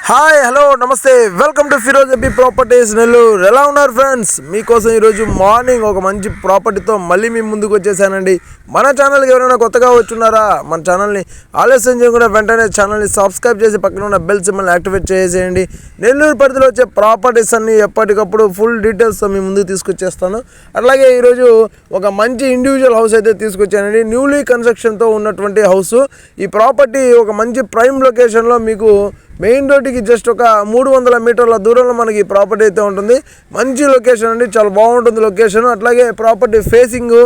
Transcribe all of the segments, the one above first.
Hi hello నమస్తే welcome to Firoz AB properties Nellore. ఎలా ఉన్నారు ఫ్రెండ్స్? మీకోసం ఈరోజు మార్నింగ్ ఒక మంచి ప్రాపర్టీతో మళ్ళీ మీ ముందుకు వచ్చేసానండి. మన ఛానల్కి ఎవరైనా కొత్తగా వచ్చున్నారా? మన ఛానల్ని ఆలస్యం చేయకుండా వెంటనే ఛానల్ని సబ్స్క్రైబ్ చేసి పక్కన ఉన్న బెల్ సింబల్ని యాక్టివేట్ చేసేయండి. నెల్లూరు పరిధిలో వచ్చే ప్రాపర్టీస్ అన్ని ఎప్పటికప్పుడు ఫుల్ డీటెయిల్స్తో మీ ముందుకు తీసుకొచ్చేస్తాను. అట్లాగే ఈరోజు ఒక మంచి ఇండివిజువల్ హౌస్ అయితే తీసుకొచ్చానండి. న్యూలీ కన్స్ట్రక్షన్తో ఉన్నటువంటి హౌస్. ఈ ప్రాపర్టీ ఒక మంచి ప్రైమ్ లొకేషన్లో మీకు మెయిన్ రోడ్డుకి జస్ట్ ఒక 300 మీటర్ల దూరంలో మనకి ఈ ప్రాపర్టీ అయితే ఉంటుంది. మంచి లొకేషన్ అండి, చాలా బాగుంటుంది లొకేషన్. అట్లాగే ప్రాపర్టీ ఫేసింగ్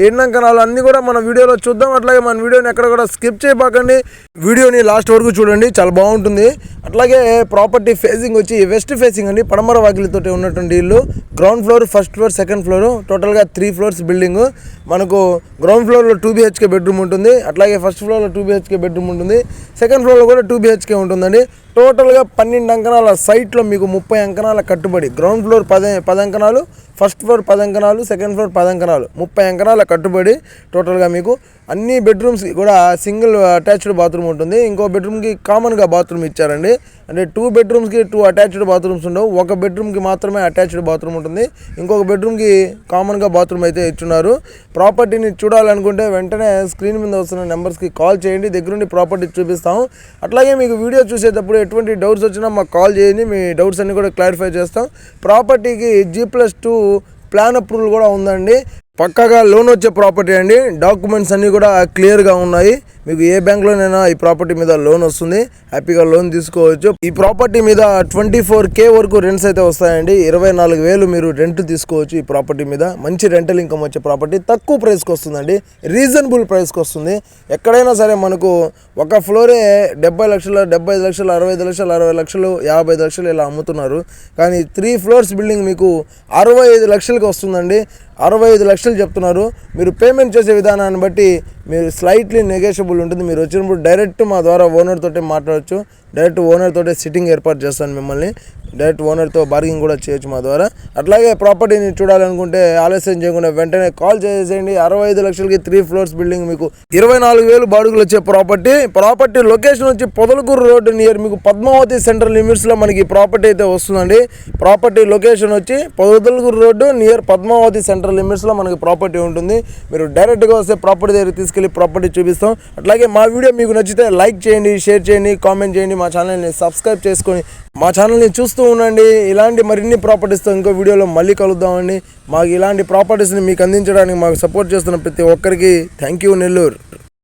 ఎండంకనాలు అన్నీ కూడా మన వీడియోలో చూద్దాం. అట్లాగే మన వీడియోని ఎక్కడ కూడా స్కిప్ చేయబాకండి, వీడియోని లాస్ట్ వరకు చూడండి, చాలా బాగుంటుంది. అట్లాగే ప్రాపర్టీ ఫేసింగ్ వచ్చి వెస్ట్ ఫేసింగ్ అండి, పడమర వాకిలితో ఉన్నటువంటి ఇల్లు. Ground floor, first floor, second floor, టోటల్గా 3 ఫ్లోర్స్ బిల్డింగ్. మనకు గ్రౌండ్ ఫ్లోర్లో 2 BHK బెడ్రూమ్ ఉంటుంది. అట్లాగే ఫస్ట్ ఫ్లోర్లో 2 BHK బెడ్రూమ్ ఉంటుంది. సెకండ్ ఫ్లోర్లో కూడా 2 BHK ఉంటుందండి. టోటల్గా 12 అంకణాల సైట్లో మీకు 30 అంకణాల కట్టుబడి. గ్రౌండ్ ఫ్లోర్ 10 అంకణాలు, ఫస్ట్ ఫ్లోర్ 10 అంకణాలు, సెకండ్ ఫ్లోర్ 10 అంకణాలు, 30 అంకణాల కట్టుబడి. టోటల్గా మీకు అన్ని బెడ్రూమ్స్కి కూడా సింగిల్ అటాచ్డ్ బాత్రూమ్ ఉంటుంది. ఇంకో బెడ్రూమ్కి కామన్గా బాత్రూమ్ ఇచ్చారండి. అంటే 2 బెడ్రూమ్స్కి 2 అటాచ్డ్ బాత్రూమ్స్ ఉండవు. ఒక బెడ్రూమ్కి మాత్రమే అటాచ్డ్ బాత్రూమ్ ఉంటుంది. ఇంకొక బెడ్రూమ్కి కామన్గా బాత్రూమ్ అయితే ఇచ్చున్నారు. ప్రాపర్టీని చూడాలనుకుంటే వెంటనే స్క్రీన్ మీద వస్తున్న నెంబర్స్కి కాల్ చేయండి, దగ్గరుండి ప్రాపర్టీ చూపిస్తాము. అట్లాగే మీకు వీడియో చూసేటప్పుడు ఎటువంటి డౌట్స్ వచ్చినా మాకు కాల్ చేయండి, మీ డౌట్స్ అన్నీ కూడా క్లారిఫై చేస్తాం. ప్రాపర్టీకి G+2 ప్లాన్ అప్రూవల్ కూడా ఉందండి. పక్కాగా లోన్ వచ్చే ప్రాపర్టీ అండి. డాక్యుమెంట్స్ అన్నీ కూడా క్లియర్గా ఉన్నాయి. మీకు ఏ బ్యాంక్లోనైనా ఈ ప్రాపర్టీ మీద లోన్ వస్తుంది, హ్యాపీగా లోన్ తీసుకోవచ్చు. ఈ ప్రాపర్టీ మీద 24K వరకు రెంట్స్ అయితే వస్తాయండి. 24,000 మీరు రెంట్ తీసుకోవచ్చు ఈ ప్రాపర్టీ మీద. మంచి రెంటల్ ఇన్కమ్ వచ్చే ప్రాపర్టీ, తక్కువ ప్రైస్కి వస్తుందండి, రీజనబుల్ ప్రైస్కి వస్తుంది. ఎక్కడైనా సరే మనకు ఒక ఫ్లోరే 70 లక్షలు, 75 లక్షలు, 65 లక్షలు, 60 లక్షలు, 55 లక్షలు ఇలా అమ్ముతున్నారు. కానీ 3 ఫ్లోర్స్ బిల్డింగ్ మీకు 65 లక్షలకి వస్తుందండి. 65 లక్షలు చెప్తున్నారు. మీరు పేమెంట్ చేసే విధానాన్ని బట్టి మీరు స్లైట్లీ నెగోషియబుల్ ఉంటుంది. మీరు వచ్చినప్పుడు డైరెక్ట్ మా ద్వారా ఓనర్ తోటే మాట్లాడచ్చు. డైరెక్ట్ ఓనర్ తోటే సిట్టింగ్ ఏర్పాటు చేస్తాను మిమ్మల్ని. డైరెక్ట్ ఓనర్తో బార్గింగ్ కూడా చేయొచ్చు మా ద్వారా. అట్లాగే ప్రాపర్టీని చూడాలనుకుంటే ఆలస్యం చేయకుండా వెంటనే కాల్ చేసేయండి. 65 లక్షలకి 3 ఫ్లోర్స్ బిల్డింగ్, మీకు 24,000 బాడుగులు వచ్చే ప్రాపర్టీ లొకేషన్ వచ్చి పొదలకూరు రోడ్డు నియర్ మీకు పద్మావతి సెంట్రల్ లిమిట్స్లో మనకి ప్రాపర్టీ అయితే వస్తుందండి. ప్రాపర్టీ లొకేషన్ వచ్చి Podalakur road near Padmavathi central లిమిట్స్లో మనకి ప్రాపర్టీ ఉంటుంది. మీరు డైరెక్ట్గా వస్తే ప్రాపర్టీ దగ్గర తీసుకెళ్ళి ప్రాపర్టీ చూపిస్తాం. అట్లాగే మా వీడియో మీకు నచ్చితే లైక్ చేయండి, షేర్ చేయండి, కామెంట్ చేయండి, మా ఛానల్ని సబ్స్క్రైబ్ చేసుకొని మా ఛానల్ని చూస్తూ ఉండండి. ఇలాంటి మరిన్ని ప్రాపర్టీస్తో ఇంకో వీడియోలో మళ్ళీ కలుద్దామండి. మాకు ఇలాంటి ప్రాపర్టీస్ని మీకు అందించడానికి మాకు సపోర్ట్ చేస్తున్న ప్రతి ఒక్కరికి థ్యాంక్ యూ నెల్లూరు.